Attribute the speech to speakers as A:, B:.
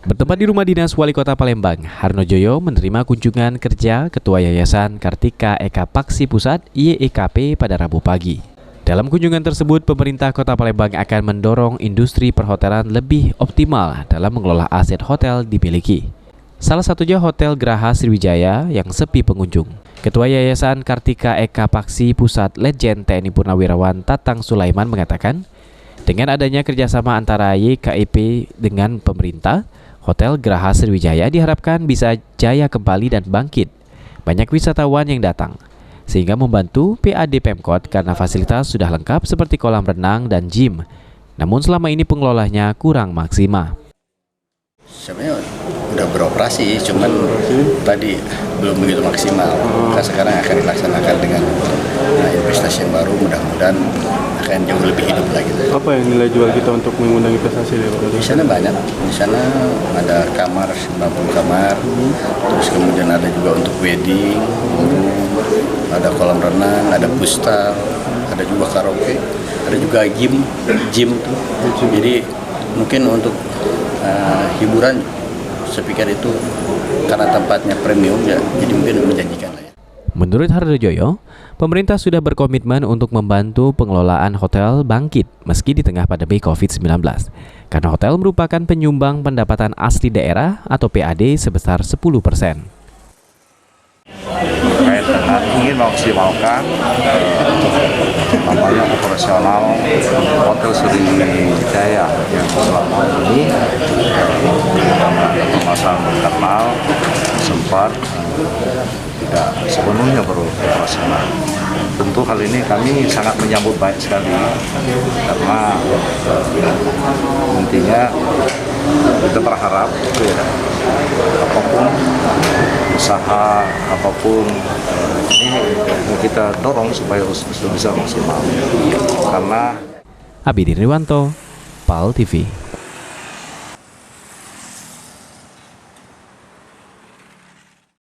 A: Bertempat di rumah dinas Wali Kota Palembang, Harnojoyo menerima kunjungan kerja Ketua Yayasan Kartika Eka Paksi Pusat YEKP pada Rabu pagi. Dalam kunjungan tersebut, pemerintah Kota Palembang akan mendorong industri perhotelan lebih optimal dalam mengelola aset hotel dimiliki. Salah satunya Hotel Graha Sriwijaya yang sepi pengunjung. Ketua Yayasan Kartika Eka Paksi Pusat Letjen TNI Purnawirawan Tatang Sulaiman mengatakan, dengan adanya kerjasama antara YKEP dengan pemerintah, Hotel Graha Sriwijaya diharapkan bisa jaya kembali dan bangkit. Banyak wisatawan yang datang, sehingga membantu PAD Pemkot karena fasilitas sudah lengkap seperti kolam renang dan gym. Namun selama ini pengelolanya kurang maksimal.
B: Sebenarnya udah beroperasi, cuman tadi belum begitu maksimal. Sekarang akan dilaksanakan dengan investasi yang baru, mudah-mudahan akan jauh lebih hidup lagi.
C: Apa yang nilai jual kita untuk mengundang investasi?
B: Di sana banyak, di sana ada kamar, 90 kamar, terus kemudian ada juga untuk wedding, ada kolam renang, ada pustal, ada juga karaoke, ada juga gym tuh. Jadi mungkin untuk hiburan, saya pikir itu karena tempatnya premium ya, jadi mungkin menjanjikan lah ya.
A: Menurut Harnojoyo, pemerintah sudah berkomitmen untuk membantu pengelolaan hotel bangkit meski di tengah pandemi COVID-19. Karena hotel merupakan penyumbang pendapatan asli daerah atau PAD sebesar 10%.
D: Terkait dengan ingin memaksimalkan operasional Hotel Sriwijaya yang selama ini permasalahan internal sempat tidak sepenuhnya beroperasional. Tentu hal ini kami sangat menyambut baik sekali karena intinya kita berharap apapun usaha apapun ini kita dorong supaya bisa maksimal karena
A: Abidin Riwanto, PAL TV.